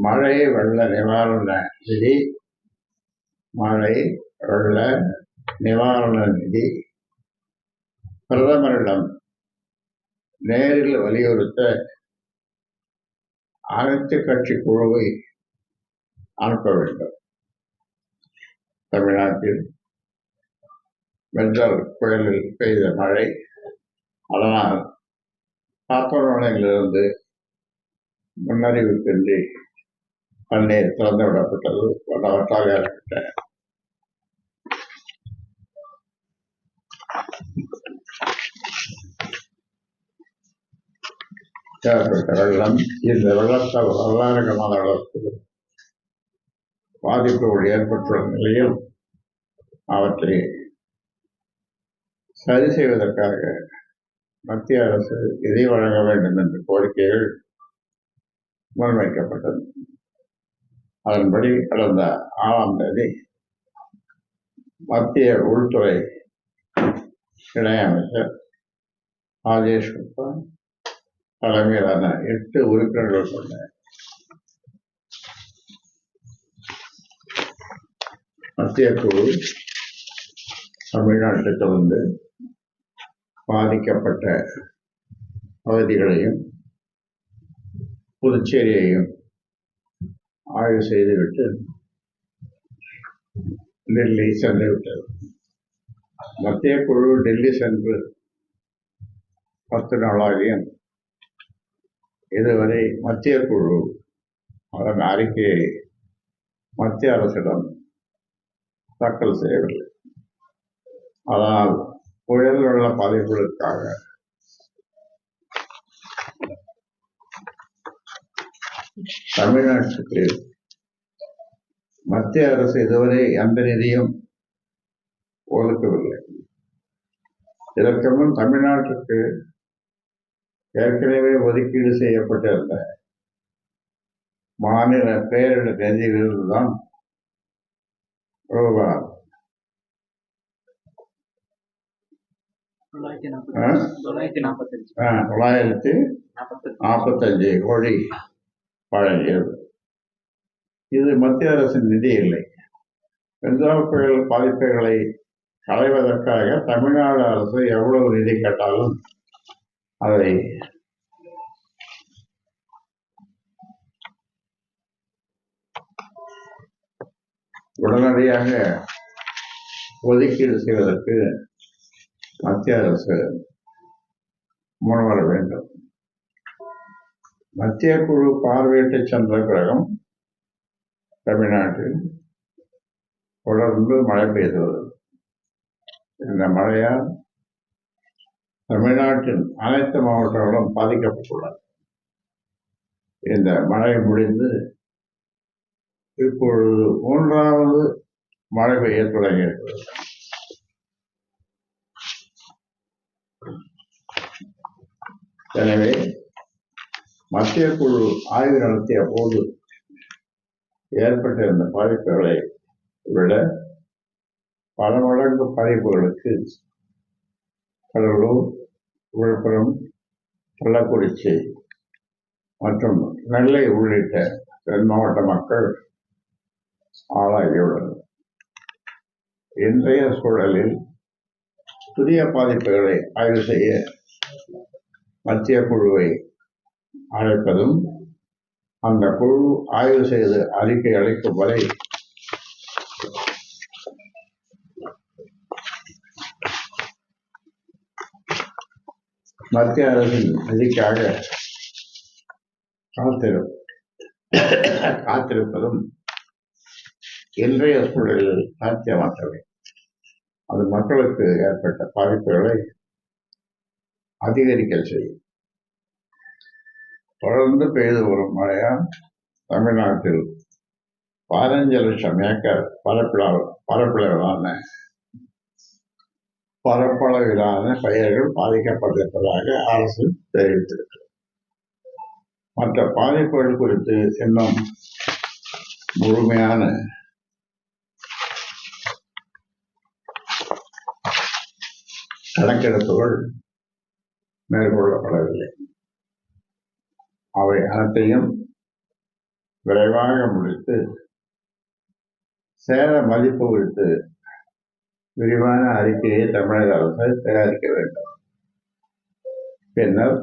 மழை வெள்ள நிவாரண நிதி மழை வெள்ள நிவாரண நிதி பிரதமரிடம் நேரில் வலியுறுத்த அனைத்து கட்சி குழுவை அனுப்ப வேண்டும். தமிழ்நாட்டில் வெள்ளல் புயலில் பெய்த மழை, அதனால் காப்பரவணையிலிருந்து முன்னறிவிப்பின்றி தண்ணீர் திறந்து விடப்பட்டது. பலவற்றாக ஏற்பட்ட வெள்ளம், இந்த வெள்ளத்தால் வரலாறுகளான அளவுக்கு பாதிப்புகள் ஏற்பட்டுள்ள நிலையில் அவற்றை சரி செய்வதற்காக மத்திய அரசு நிதி வழங்க வேண்டும் என்ற கோரிக்கைகள் முன்வைக்கப்பட்டது. அதன்படி கடந்த 6ஆம் தேதி மத்திய உள்துறை இணையமைச்சர் ராஜேஷ் குப்தா தலைமையிலான 8 உறுப்பினர்கள் கொண்ட மத்திய குழு தமிழ்நாட்டுக்கு வந்து பாதிக்கப்பட்ட பகுதிகளையும் புதுச்சேரியையும் ஆய்வு செய்துவிட்டு டெல்லி சென்று விட்டது. மத்திய குழு டெல்லி சென்று 10 நாளாகியும் இதுவரை மத்திய குழு அதன் அறிக்கையை மத்திய அரசிடம் தாக்கல் செய்யவில்லை. அதனால் புயல் வெள்ள பாதிப்புகளுக்காக தமிழ்நாட்டுக்கு மத்திய அரசு இதுவரை எந்த நிதியும் ஒதுக்கவில்லை. இதற்கு முன் தமிழ்நாட்டுக்கு ஏற்கனவே ஒதுக்கீடு செய்யப்பட்டிருந்த மாநில பேரிடர் நிதியிலிருந்துதான் ரூபாய் 945 கோடி வழங்கியது. இது மத்திய அரசின் நிதி இல்லை. பெஞ்சா புயல் பாதிப்புகளை களைவதற்காக தமிழ்நாடு அரசு எவ்வளவு நிதி கேட்டாலும் அதை உடனடியாக ஒதுக்கீடு செய்வதற்கு மத்திய அரசு முன்வர வேண்டும். மத்திய குழு பார்வையிட்டு சென்ற பிறகும் தமிழ்நாட்டில் தொடர்ந்து மழை பெய்து வருகிறது. இந்த மழையால் தமிழ்நாட்டின் அனைத்து மாவட்டங்களும் பாதிக்கப்பட்டுள்ளன. இந்த மழை முடிந்து இப்பொழுது 3வது மழை பெய்ய தொடங்கியிருக்கிறது. எனவே மத்திய குழு ஆய்வு நடத்திய போது ஏற்பட்டிருந்த பாதிப்புகளை விட பல மடங்கு பாதிப்புகளுக்கு கடலூர், விழுப்புரம், கள்ளக்குறிச்சி மற்றும் நெல்லை உள்ளிட்ட தென் மாவட்ட மக்கள் ஆளாகியுள்ளனர். இன்றைய சூழலில் புதிய பாதிப்புகளை ஆய்வு செய்ய மத்திய குழுவை அழைப்பதும் அந்த குழு ஆய்வு செய்து அறிக்கை அளிக்கும் வரை மத்திய அரசின் நிதிக்காக காத்திருப்பதும் இன்றைய சூழலில் சாத்தியமற்றவை. அது மக்களுக்கு ஏற்பட்ட பாதிப்புகளை அதிகரிக்க செய்யும். தொடர்ந்து பெய்து வரும் மழையால் தமிழ்நாட்டில் 15 லட்சம் ஏக்கர் பரப்பளவிலான பயிர்கள் பாதிக்கப்பட்டிருப்பதாக அரசு தெரிவித்திருக்கிறது. மற்ற பாதிப்புகள் குறித்து இன்னும் முழுமையான கணக்கெடுப்புகள் மேற்கொள்ளப்படவில்லை. அவை அனைத்தையும் விரைவாக முடித்து சேத மதிப்பு குறித்து விரிவான அறிக்கையை தமிழக அரசு தயாரிக்க வேண்டும். பின்னர்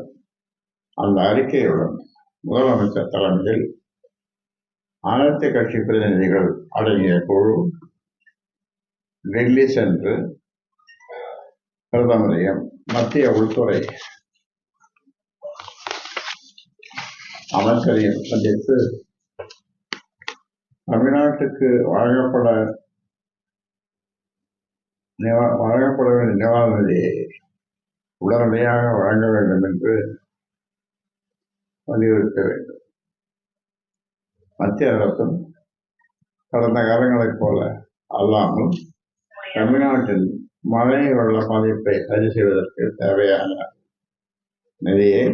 அந்த அறிக்கையுடன் முதலமைச்சர் தலைமையில் அனைத்து கட்சி பிரதிநிதிகள் அடங்கிய குழு டெல்லி சென்று பிரதமரையும் மத்திய உள்துறை அமைச்சரையும் சந்தித்து தமிழ்நாட்டுக்கு வழங்கப்பட வேண்டிய நிவாரண நிதியை உடனடியாக வழங்க வேண்டும் என்று வலியுறுத்த வேண்டும். மத்திய அரசும் கடந்த காலங்களைப் போல அல்லாமல் தமிழ்நாட்டின் மழை வெள்ள பாதிப்பை சரி செய்வதற்கு தேவையான நிதியை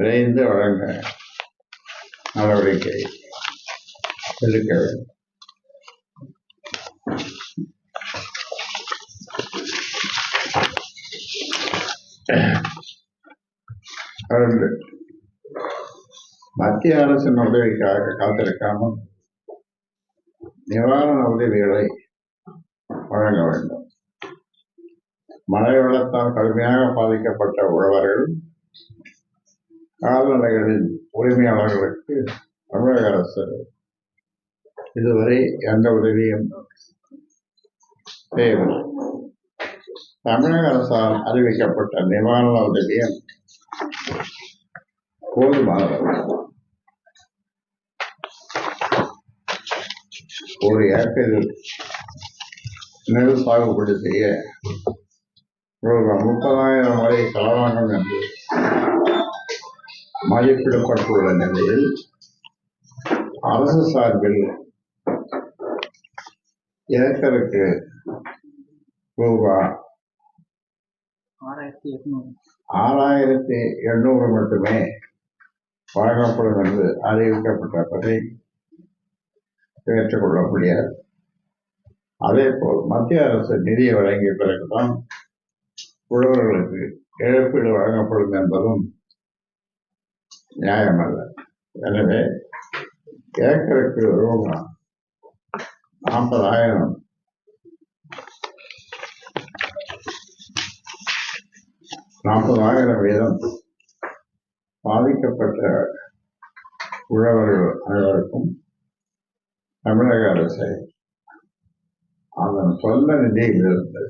விரைந்து வழங்க நடவடிக்கை எடுக்க வேண்டும். மத்திய அரசின் உதவிக்காக காத்திருக்காமல் நிவாரண உதவிகளை வழங்க வேண்டும். மழை வெள்ளத்தால் கடுமையாக பாதிக்கப்பட்ட உழவர்கள் கால்நடைகளின் உரிமையாளர்களுக்கு தமிழக அரசு இதுவரை எந்த உதவியும் செய்யவில்லை. தமிழக அரசால் அறிவிக்கப்பட்ட நிவாரண உதவியும் போதுமானது. ஒரு ஏக்கரில் நெல் சாகுபடி செய்ய 30,000 வரை செலவாகும் என்று மதிப்பிடப்பட்டுள்ள நிலையில் அரசு சார்பில் ஏக்கருக்கு ரூபாய் 6,800 மட்டுமே வழங்கப்படும் என்று அறிவிக்கப்பட்டதை ஏற்றுக்கொள்ள முடியாது. அதே போல் மத்திய அரசு நிதியை வழங்கிய பிறகுதான் உழவர்களுக்கு இழப்பீடு வழங்கப்படும் என்பதும் நியாயமல்ல. எனவே ஏக்கருக்கு ரூபாய் 40,000 வீதம் பாதிக்கப்பட்ட உழவர்கள் அனைவருக்கும் தமிழக அரசை அதன் சொந்த நிதியிலிருந்து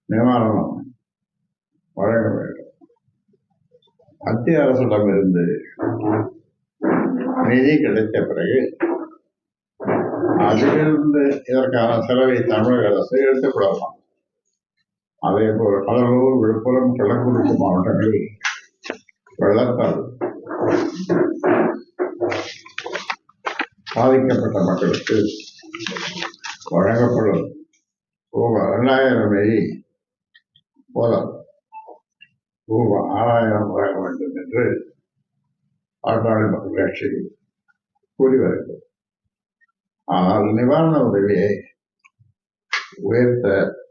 நிவாரணம் வழங்க வேண்டும். மத்திய அரசிடமிருந்து நிதி கிடைத்த பிறகு அதிலிருந்து இதற்கான செலவை தமிழக அரசு எடுத்துக்கொள்ளலாம். அதே போல் கடலூர், விழுப்புரம், கள்ளக்குறிச்சி மாவட்டங்களில் வெள்ளத்தால் பாதிக்கப்பட்ட மக்களுக்கு வழங்கப்படும் ரூபாய் 2,000 போதாது. ரூபாய் 6,000 வழங்க வேண்டும் என்று பாட்டாளி மக்கள் கட்சி கூறி வருகிறது. ஆனால் நிவாரண உதவியை உயர்த்த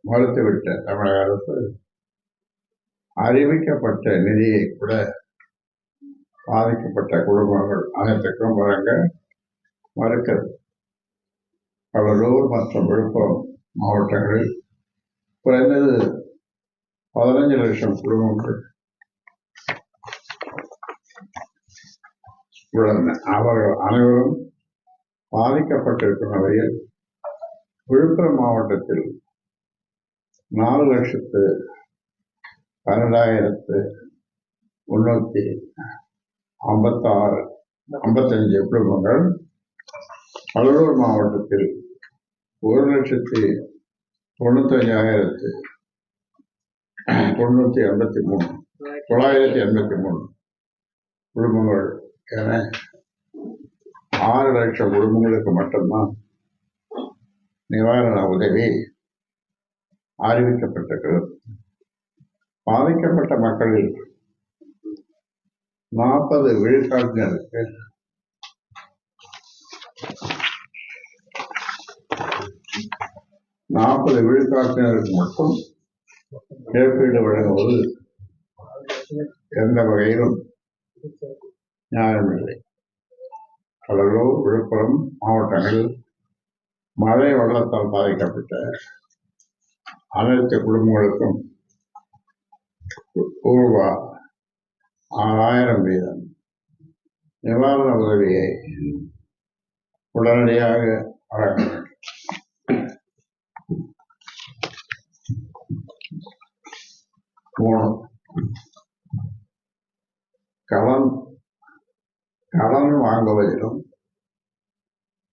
மறுத்துவிட்ட தமிழக அரசு அறிவிக்கப்பட்ட நிதியை கூட பாதிக்கப்பட்ட குடும்பங்கள் அனைத்துக்கும் வழங்க மறுக்கிறது. கடலூர் மற்றும் விழுப்புரம் மாவட்டங்களில் குறைந்தது 15 லட்சம் குடும்பங்கள் உள்ளன. அவர்கள் அனைவரும் பாதிக்கப்பட்டிருக்கும் வகையில் விழுப்புரம் மாவட்டத்தில் 4,12,355 குடும்பங்கள், கடலூர் மாவட்டத்தில் 1,983,983 குடும்பங்கள் என 6 லட்சம் குடும்பங்களுக்கு மட்டும்தான் நிவாரண உதவி அறிவிக்கப்பட்டிருக்கிறது. பாதிக்கப்பட்ட மக்களில் 40 விழுக்காட்டினருக்கு மட்டும் இழப்பீடு வழங்குவது எந்த வகையிலும் நியாயமில்லை. கடலூர், விழுப்புரம் மாவட்டங்களில் மழை வெள்ளத்தால் பாதிக்கப்பட்ட அனைத்து குடும்பங்களுக்கும் ரூபா 6000 வீதம் நிவாரண உதவியை உடனடியாக வழங்க வேண்டும். கடன் வாங்குவதிலும்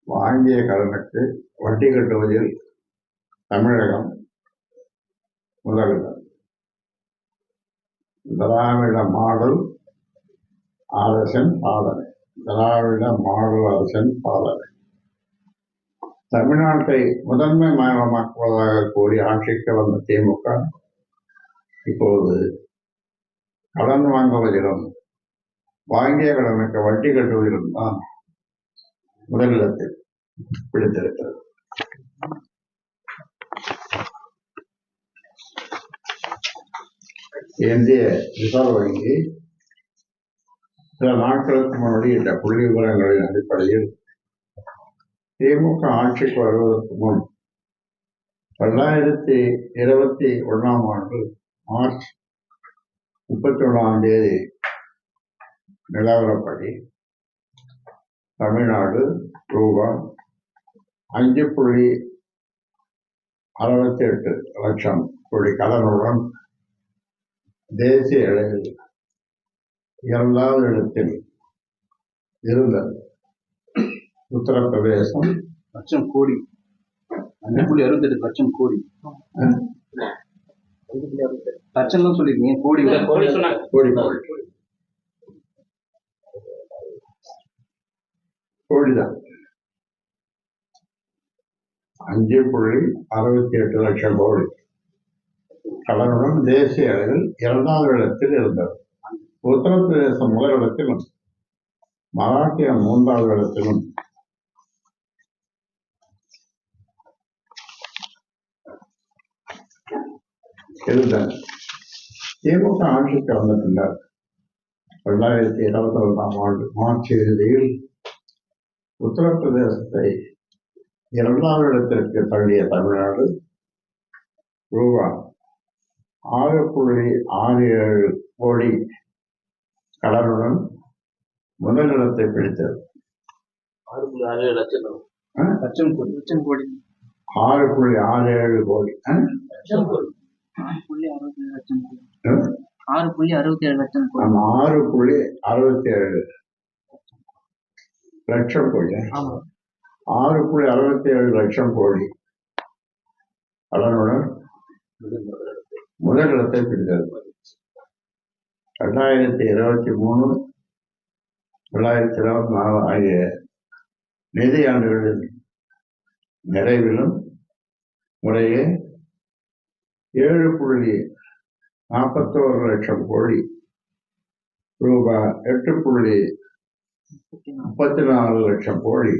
வாங்கிய கடனுக்கு வட்டி கட்டுவதில் தமிழகம் முதலிடம். திராவிட மாடல் அரசின் சாதனை. திராவிட மாடல் அரசின் சாதனை. தமிழ்நாட்டை முதன்மை மாநிலமாக்குவதாக கூறி ஆட்சிக்கு வந்த திமுக இப்போது கடன் வாங்குவதிலும் வாங்கிய கடனுக்கு வட்டி கட்டுவதிலும் தான் முதலிடத்தில் பிடித்திருக்கிறது. இந்திய ரிசர்வ் வங்கி சில நாட்களுக்கு முன்னாடி புள்ளி விவரங்களின் அடிப்படையில் திமுக ஆட்சிக்கு வருவதற்கு முன் 2021 ஆண்டு மார்ச் 31 நிலவரப்படி தமிழ்நாடு ரூபாய் 5.68 லட்சம் கோடி கடனுடன் தேசிய அளவில் 2வது இடத்தில் இருந்தது. உத்தரப்பிரதேசம் லட்சம் கோடி 5.68 லட்சம் கோடி லட்சம் தான் சொல்லிருக்கீங்க, கோடி கோடிதான். 5.68 லட்சம் கோடி கடனுடன் தேசிய அளவில் 2வது இடத்தில் இருந்தது. உத்தரப்பிரதேசம் முதலிடத்திலும் மராட்டியம் 3வது இடத்திலும் இருந்தன. திமுக ஆட்சிக்கு வந்த பின்னர் 2021 ஆண்டு மார்ச் இறுதியில் உத்தரப்பிரதேசத்தை 2வது இடத்திற்கு தள்ளிய தமிழ்நாடு ரூபாய் 6.67 கோடி கடனுடன் முதலிடத்தை பிடித்தது. 6.67 லட்சம் கோடி 6.67 கோடி 6.67 லட்சம் கோடி 6.67 லட்சம் கோடி 6.67 லட்சம் கோடி கடனுடன் முதலிடத்தை பிடித்தது. 2023, 2024 ஆகிய நிதியாண்டுகளின் நிறைவிலும் முறையே 7.41 லட்சம் கோடி ரூபாய் 8.34 லட்சம் கோடி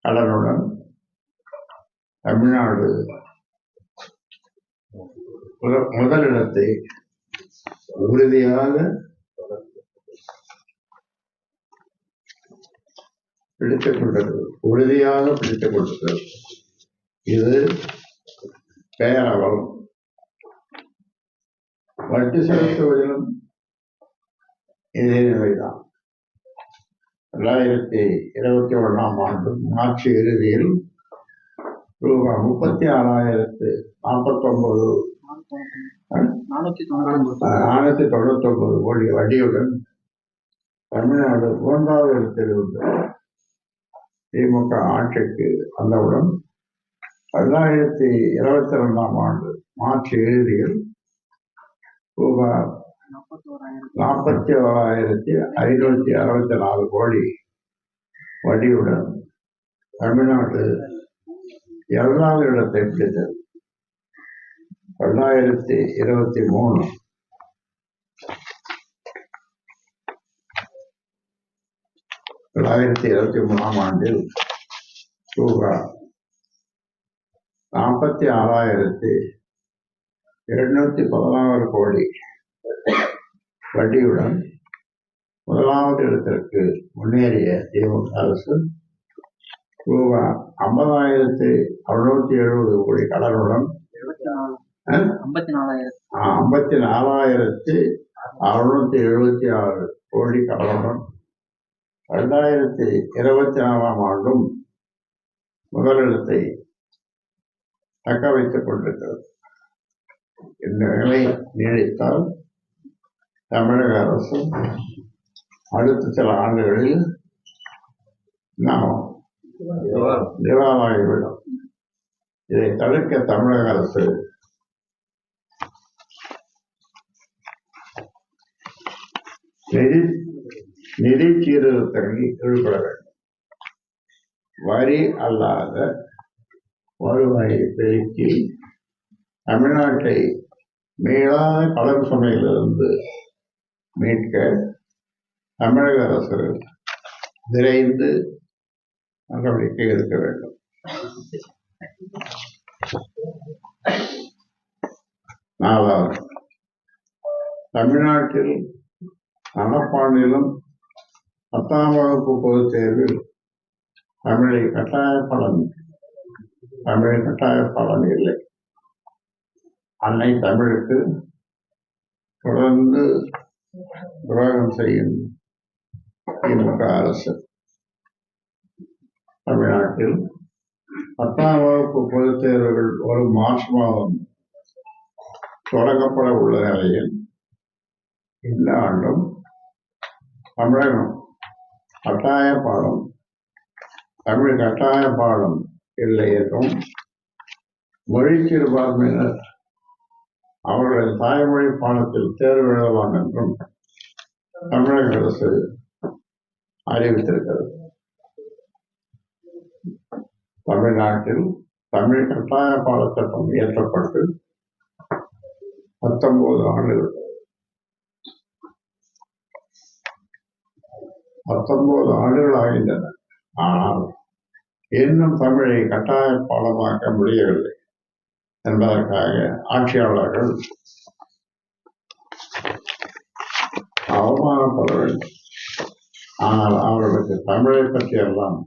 கடனுடன் தமிழ்நாடு முதலிடத்தை உறுதியாக பிடித்துக் கொண்டிருக்கிறது. இது பேரவலம். வட்டி செலுத்துவதிலும் இதே நிலைதான். 2021 ஆண்டு மார்ச் இறுதியில் ரூபாய் 36,499 கோடி வட்டியுடன் தமிழ்நாடு 3வது இடத்தில் இருந்தது. திமுக ஆட்சிக்கு வந்தவுடன் 2022 ஆண்டு மார்ச் இறுதியில் ரூபாய் 41,564 கோடி வட்டியுடன் தமிழ்நாடு 2வது இடத்தை பிடித்தது. 2023 ஆண்டில் ரூபாய் 46,216 கோடி வட்டியுடன் முதலாவது இடத்திற்கு முன்னேறிய திமுக அரசு ரூபாய் 50,670 கோடி கடனுடன் 54,676 கோடி கடனுடன் 2024 ஆண்டும் முதலிடத்தை தக்க வைத்துக் கொண்டிருக்கிறது. இந்த நிலை நீடித்தால் தமிழக அரசு அடுத்த சில ஆண்டுகளில் நாம் திவாலாகிவிடும். இதை தடுக்க தமிழக அரசு நிதி சீர்திருத்தங்களில் ஈடுபட வேண்டும். வரி அல்லாத வருவாயை பெருக்கி தமிழ்நாட்டை மீளாத கடன் சுமையிலிருந்து மீட்க தமிழக அரசு விரைந்து நடவடிக்கை எடுக்க வேண்டும். நாலாவது, தமிழ்நாட்டில் நடப்பாண்டிலும் 10ஆம் வகுப்பு பொதுத் தேர்வில் தமிழ் கட்டாய பலன் இல்லை. அன்னை தமிழுக்கு தொடர்ந்து துரோகம் செய்யும் திமுக அரசு தமிழ்நாட்டில் 10ஆம் வகுப்பு பொதுத் தேர்வுகள் வரும் மார்ச் மாதம் தொடங்கப்பட உள்ள நிலையில் இந்த ஆண்டும் தமிழகம் தமிழ் கட்டாய பாடம் இல்லை என்றும் மொழி சிறுபான்மையினர் அவர்களது தாய்மொழி பாடத்தில் தேர்வு எழுதலாம் என்றும் தமிழக அரசு அறிவித்திருக்கிறது. தமிழ்நாட்டில் தமிழ் கட்டாய பாடத்திட்டம் இயற்றப்பட்டு 19 ஆண்டுகள் 19 ஆண்டுகள் ஆகின்றன. ஆனால் இன்னும் தமிழை கட்டாய பாடமாக்க முடியவில்லை என்பதற்காக ஆட்சியாளர்கள் அவமானப்பட வேண்டும். ஆனால் அவர்களுக்கு தமிழை பற்றியெல்லாம்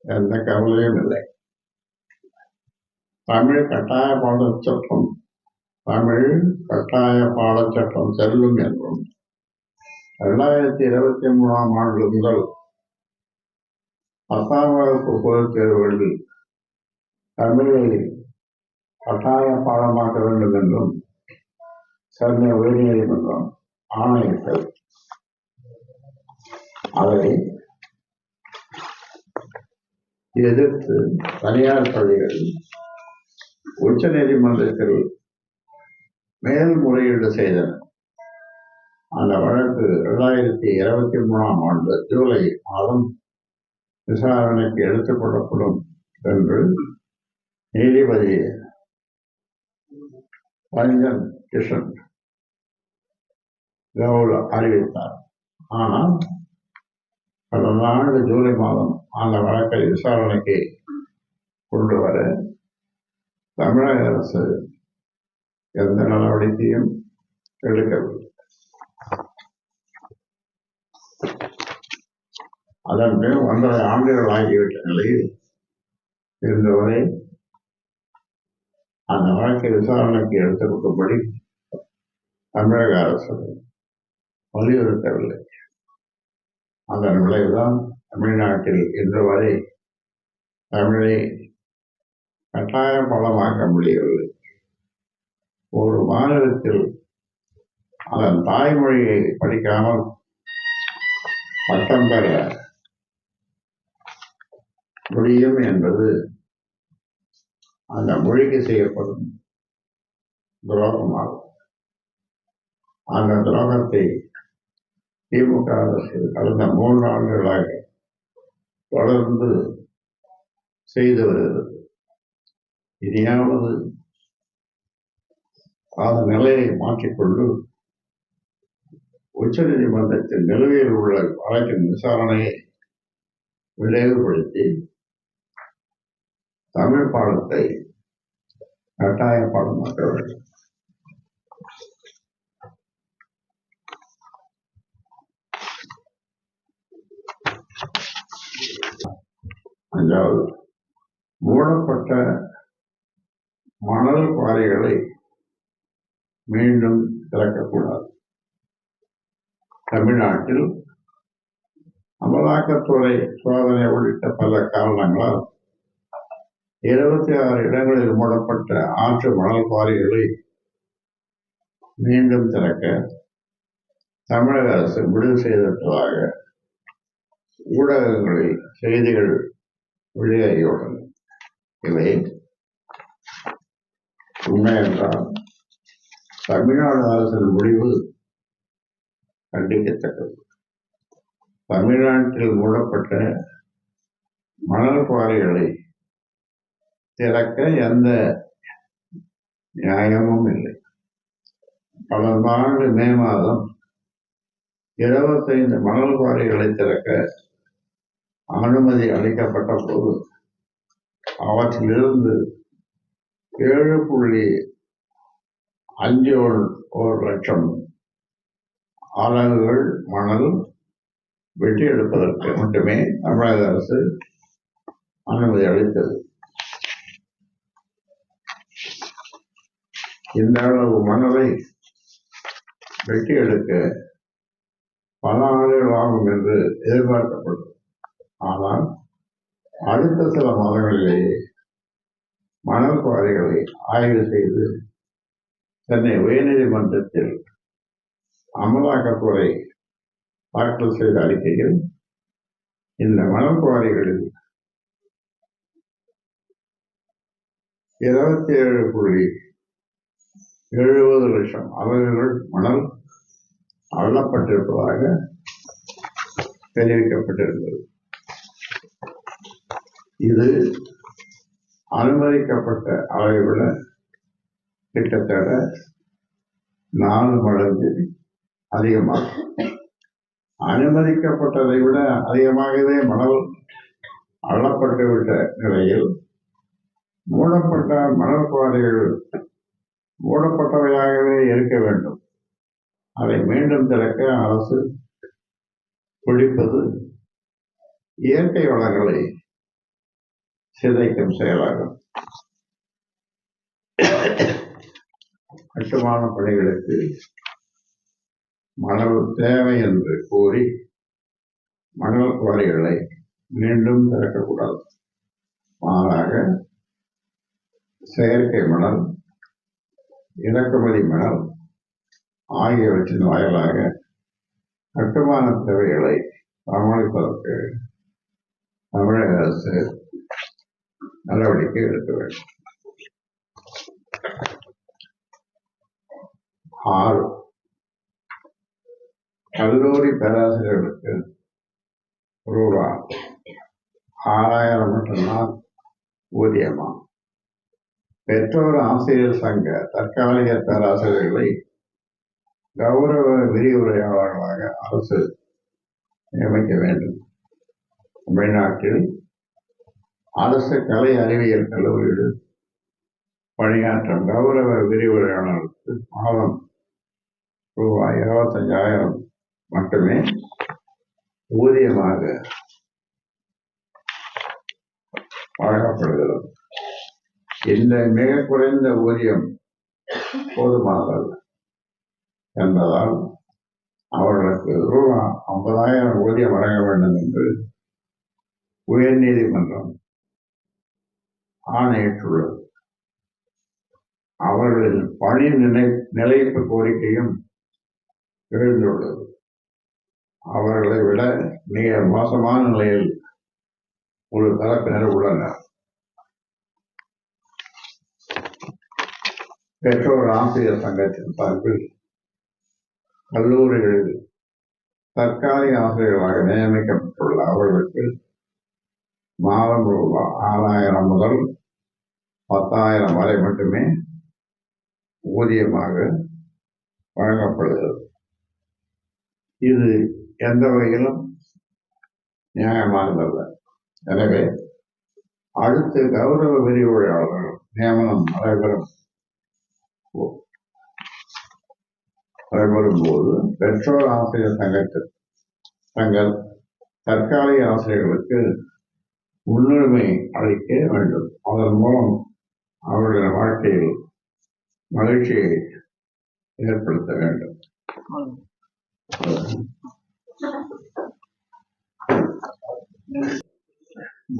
எந்த கவலையும் இல்லை. தமிழ் கட்டாய பாடச்சட்டம் செல்லும் என்றும் 2023ஆம் ஆண்டு முதல் 10ஆம் வகுப்பு பொதுத் தேர்வுகளில் தமிழை கட்டாய பாடமாக்க வேண்டும் என்றும் சென்னை உயர்நீதிமன்றம் ஆணையிட்டது. அதை எதிர்த்து தனியார் பள்ளிகள் உச்ச நீதிமன்றத்தில் மேல்முறையீடு செய்தன. அந்த வழக்கு 2023ஆம் ஆண்டு ஜூலை மாதம் விசாரணைக்கு எடுத்துக் கொள்ளப்படும் என்று நீதிபதி ரஞ்சன் கிஷன் கவுல் அறிவித்தார். ஆனால் கடந்த ஆண்டு ஜூலை மாதம் அந்த வழக்கை விசாரணைக்கு கொண்டு வர தமிழக அரசு எந்த நடவடிக்கையும் எடுக்கவில்லை. அதன் பின் 1.5 ஆண்டுகள் ஆகிவிட்ட நிலையில் இருந்தவரை அந்த வழக்கை விசாரணைக்கு எடுத்துக்கொள்ளும்படி தமிழக அரசு வலியுறுத்தவில்லை. அதன் விளைவுதான் தமிழ்நாட்டில் இன்று வரை தமிழை கட்டாய பாடமாக்க முடியவில்லை. ஒரு மாநிலத்தில் அதன் தாய்மொழியை படிக்காமல் பட்டம் பெற முடியும் என்பது அந்த மொழிக்கு செய்யப்படும் துரோகமாகும். அந்த துரோகத்தை திமுக அரசு கடந்த 3 ஆண்டுகளாக தொடர்ந்து செய்து வருகிறது. இனியாவது அந்த நிலையை மாற்றிக்கொண்டு உச்ச நீதிமன்றத்தில் நிலுவையில் உள்ள வழக்கின் விசாரணையை விரைவுபடுத்தி தமிழ் பாடத்தை கட்டாய பாடமாக்க வேண்டும். அஞ்சாவது, மூடப்பட்ட மணல் குவாரிகளை மீண்டும் திறக்கக்கூடாது. தமிழ்நாட்டில் அமலாக்கத்துறை சோதனை உள்ளிட்ட பல காரணங்களால் 26 இடங்களில் மூடப்பட்ட ஆற்று மணல் குவாரிகளை மீண்டும் திறக்க தமிழக அரசு முடிவு செய்திருப்பதாக ஊடகங்களில் செய்திகள் வெளியாகியுள்ளன. இவை உண்மை என்றால் தமிழ்நாடு அரசின் முடிவு கண்டிக்கத்தக்கது. தமிழ்நாட்டில் மூடப்பட்ட மணல் குவாரிகளை திறக்க எந்த நியாயமும் இல்லை. கடந்த ஆண்டு மே மாதம் 25 மணல் குவாரிகளை திறக்க அனுமதி அளிக்கப்பட்ட போது அவற்றிலிருந்து 7.51 லட்சம் அலகுகள் மணல் வெட்டி எடுப்பதற்கு மட்டுமே தமிழக அரசு அனுமதி அளித்தது. இந்த அளவு மணலை வெட்டி எடுக்க பல ஆண்டுகள் ஆகும் என்று எதிர்பார்க்கப்பட்டது. ஆனால் அடுத்த சில மாதங்களிலேயே மணல் குவாரிகளை ஆய்வு செய்து சென்னை உயர்நீதிமன்றத்தில் அமலாக்கத்துறை தாக்கல் செய்த அறிக்கையில் இந்த மணல் குவாரிகளில் 27.70 லட்சம் அலகுகள் மணல் அள்ளப்பட்டிருப்பதாக தெரிவிக்கப்பட்டிருந்தது. இது அனுமதிக்கப்பட்ட அளவை விட கிட்டத்தட்ட 4 மடங்கு அதிகமாகும். அனுமதிக்கப்பட்டதை விட அதிகமாகவே மணல் அள்ளப்பட்டுவிட்ட நிலையில் மூடப்பட்ட மணல் குவாரிகள் மூடப்பட்டவையாகவே இருக்க வேண்டும். அதை மீண்டும் திறக்க அரசு துடிப்பது இயற்கை வளங்களை சிதைக்கும் செயலாகும். கட்டுமான பணிகளுக்கு மணல் தேவை என்று கூறி மணல் குவாரிகளை மீண்டும் திறக்கக்கூடாது. மாறாக செயற்கை மணல், இறக்குமதி மணல் ஆகியவற்றின் வாயிலாக கட்டுமான தேவைகளை சமாளிப்பதற்கு தமிழக அரசு நடவடிக்கை எடுக்க வேண்டும். 6, கல்லூரி பேராசிரியர்களுக்கு ரூபாய் 6000 மட்டும்தான் ஊதியமா? பெற்றோர் ஆசிரியர் சங்க தற்காலிக பேராசிரியர்களை கௌரவ விரிவுரையாளர்களாக அரசு நியமிக்க வேண்டும். தமிழ்நாட்டில் அரசு கலை அறிவியல் கல்லூரியில் பணியாற்றும் கௌரவ விரிவுரையாளர்களுக்கு மாதம் ரூபாய் 25,000 மட்டுமே ஊதியமாக வழங்கப்படுகிறது. இந்த மிக குறைந்த ஊதியம் போதுமானதல்ல என்பதால் அவர்களுக்கு ரூபாய் 50,000 ஊதியம் வழங்க வேண்டும் என்று உயர்நீதிமன்றம் ஆணையிட்டுள்ளது. அவர்களின் பணி நிலைப்பு கோரிக்கையும் எழுந்துள்ளது. அவர்களை விட மிக மோசமான நிலையில் ஒரு தரப்பினர் உள்ளனர். பெற்றோர் ஆசிரியர் சங்கத்தின் சார்பில் கல்லூரிகளில் தற்காலிக ஆசிரியர்களாக நியமிக்கப்பட்டுள்ள அவர்களுக்கு மாதம் ரூபாய் 6,000 முதல் 10,000 வரை மட்டுமே ஊதியமாக வழங்கப்படுகிறது. இது எந்த வகையிலும் நியாயமானதல்ல. எனவே அடுத்து கௌரவ விரிவுரையாளர்கள் நியமனம் நடைபெறும் போது பெற்றோர் ஆசிரியர் சங்கத்தில் தங்கள் தற்காலிக ஆசிரியர்களுக்கு முன்னுரிமை அளிக்க வேண்டும். அதன் மூலம் அவர்களுடைய வாழ்க்கையில் மகிழ்ச்சியை ஏற்படுத்த வேண்டும்.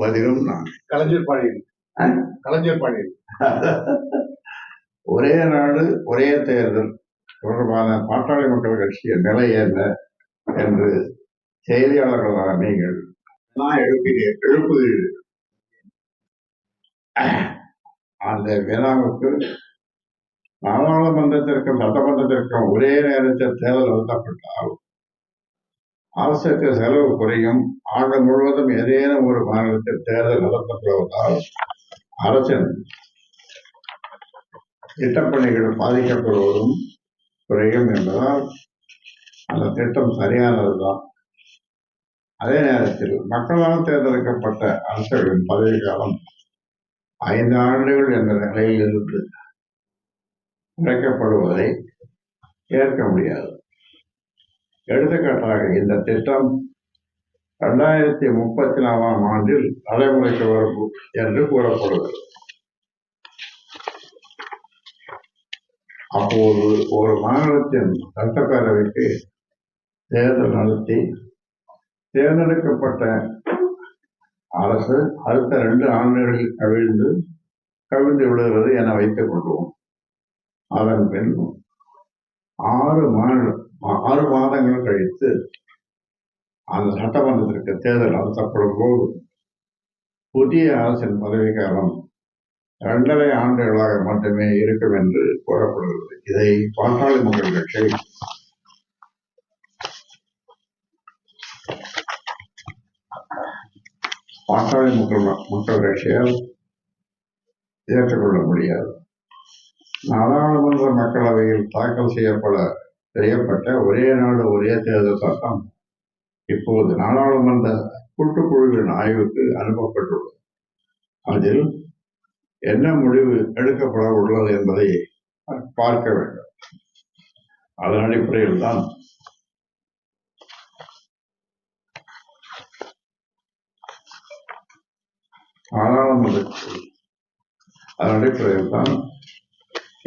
பதிலும் நான் கலைஞர் பாணியில் ஒரே நாடு ஒரே தேர்தல் தொடர்பான பாட்டாளி மக்கள் கட்சியின் நிலை என்ன என்று செய்தியாளர்களான நீங்கள் எழுப்புகிறீர்கள். அந்த வினாவுக்கு நாடாளுமன்றத்திற்கும் சட்டமன்றத்திற்கும் ஒரே நேரத்தில் தேர்தல் நடத்தப்பட்டால் அரசுக்கு செலவு குறையும். ஆண்டு முழுவதும் ஏதேனும் ஒரு மாநிலத்தில் தேர்தல் நடத்தப்படுவதால் அரசின் திட்டப்பணிகள் பாதிக்கப்படுவதும் குறையும் என்பதால் அந்த திட்டம் சரியானதுதான். அதே நேரத்தில் மக்களால் தேர்ந்தெடுக்கப்பட்ட அரசுகளின் பதவி காலம் 5 ஆண்டுகள் என்ற நிலையில் இருந்து குறைக்கப்படுவதை ஏற்க முடியாது. எடுத்துக்காட்டாக இந்த திட்டம் 2034ஆம் ஆண்டில் நடைமுறைக்கு வரும் என்று கூறப்படுகிறது. அப்போது ஒரு மாநிலத்தின் சட்டப்பேரவைக்கு தேர்தல் நடத்தி தேர்ந்தெடுக்கப்பட்ட அரசு அடுத்த 2 ஆண்டுகளில் கவிழ்ந்து விடுகிறது என வைத்துக் கொள்வோம். அதன் பின் 6 மாதங்கள் கழித்து அந்த சட்டமன்றத்திற்கு தேர்தல் நடத்தப்படும் போது புதிய அரசின் பதவிக்காலம் 2.5 ஆண்டுகளாக மட்டுமே இருக்கும் என்று கூறப்படுகிறது. இதை பாட்டாளி மக்கள் கட்சி மக்கள் கட்சியால் ஏற்றுக்கொள்ள முடியாது. நாடாளுமன்ற மக்களவையில் தாக்கல் செய்யப்பட்ட ஒரே நாடு ஒரே தேர்தல் சட்டம் இப்போது நாடாளுமன்ற கூட்டுக்குழுவின் ஆய்வுக்கு அனுப்பப்பட்டுள்ளது. அதில் என்ன முடிவு எடுக்கப்பட உள்ளது என்பதை பார்க்க வேண்டும். அதன் அடிப்படையில் தான்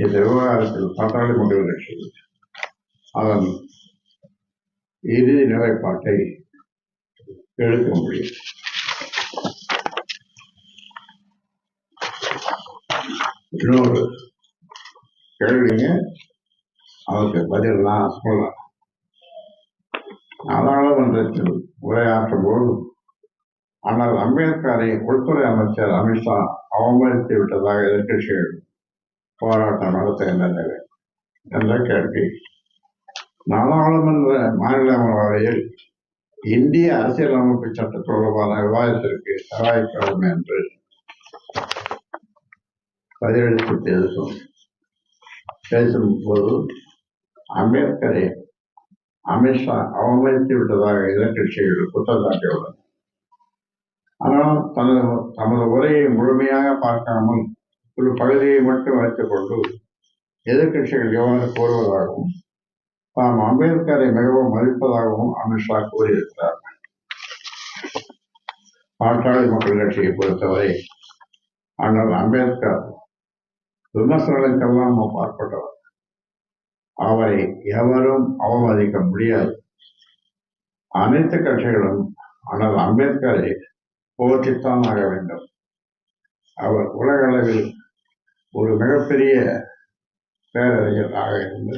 இந்த விவகாரத்தில் பாட்டாளி மக்கள் கட்சி அதன் இறுதி நிலைப்பாட்டை எடுக்க முடியும். இன்னொரு கேள்விங்க, அதுக்கு பதில் நான் சொல்லலாம். நாடாளுமன்றத்தில் உரையாற்றும் போது ஆனால் அம்பேத்கரை உள்துறை அமைச்சர் அமித்ஷா அவமதித்து விட்டதாக எதிர்கட்சிகள் போராட்டம் நடத்துகின்றனர் என்ற கேள்வி நாடாளுமன்ற மாநிலங்களவையில் இந்திய அரசியலமைப்பு சட்ட தொடர்பான விவாதத்திற்கு செலவழிக்கப்படும் என்று பதிலளித்து பேசும்போது அம்பேத்கரை அமித்ஷா அவமதித்து விட்டதாக எதிர்கட்சிகள் குற்றம் சாட்டியுள்ளனர். ஆனால் தமது உரையை முழுமையாக பார்க்காமல் ஒரு பகுதியை மட்டும் வைத்துக் கொண்டு எதிர்கட்சிகள் எவ்வாறு கூறுவதாகவும் தாம் அம்பேத்கரை மிகவும் மதிப்பதாகவும் அமித்ஷா கூறியிருக்கிறார். பாட்டாளி மக்கள் கட்சியை பொறுத்தவரை ஆனால் அம்பேத்கர் விமர்சனங்களுக்கெல்லாம் அப்பாற்பட்டவர். அவரை எவரும் அவமதிக்க முடியாது. அனைத்து கட்சிகளும் ஆனால் அம்பேத்கரை போற்றித்தான் ஆக வேண்டும். அவர் உலக அளவில் ஒரு மிகப்பெரிய பேரறிஞராக இருந்து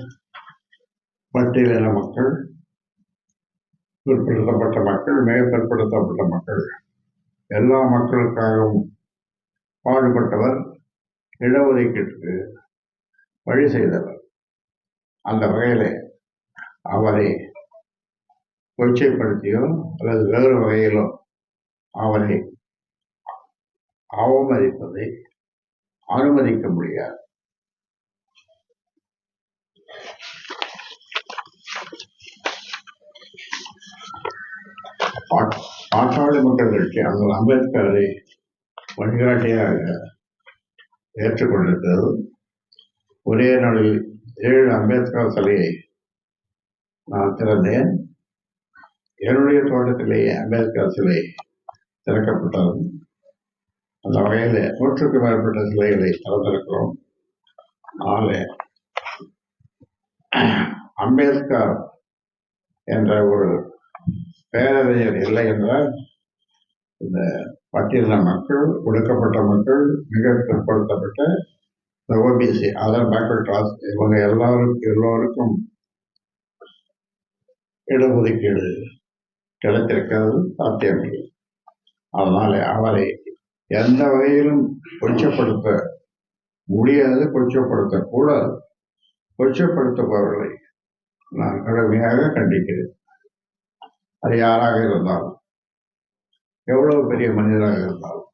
பட்டியலின மக்கள், பிற்படுத்தப்பட்ட மக்கள், மிக பிற்படுத்தப்பட்ட மக்கள் எல்லா மக்களுக்காகவும் பாடுபட்டவர், இடஒதுக்கீட்டுக்கு வழி செய்தவர். அந்த வகையிலே அவரை கொச்சைப்படுத்தியோ அல்லது வேறு வகையிலோ அவரை அவமதிப்பதை அனுமதிக்க முடியாது. பாட்டாளி மக்கள் கட்சி அந்த அம்பேத்கரை வழிகாட்டியாக ஏற்றுக்கொண்டிருக்கிறது. ஒரே நாளில் 7 அம்பேத்கர் சிலையை நான் திறந்தேன். என்னுடைய தோட்டத்திலேயே அம்பேத்கர் சிலை திறக்கப்பட்டது. அந்த வகையில் 100க்கும் மேற்பட்ட சிலைகளை திறந்திருக்கிறோம். ஆலே அம்பேத்கர் என்ற ஒரு பேரறிஞர் இல்லை என்றால் இந்த பட்டியலின மக்கள், ஒடுக்கப்பட்ட மக்கள், மிக பிற்படுத்தப்பட்ட இந்த ஓபிசி, அதர் பேக்வர்ட் கிளாஸ், இவங்க எல்லோருக்கும் இடஒதுக்கீடு கிடைத்திருக்கிறது சாத்தியமில்லை. அதனால அவரை எந்த வகையிலும் கொச்சப்படுத்த முடியாது, கொச்சப்படுத்தக்கூடாது. கொச்சப்படுத்துபவர்களை நான் கடுமையாக கண்டிக்கிறேன். அது யாராக இருந்தாலும், எவ்வளவு பெரிய மனிதராக இருந்தாலும்.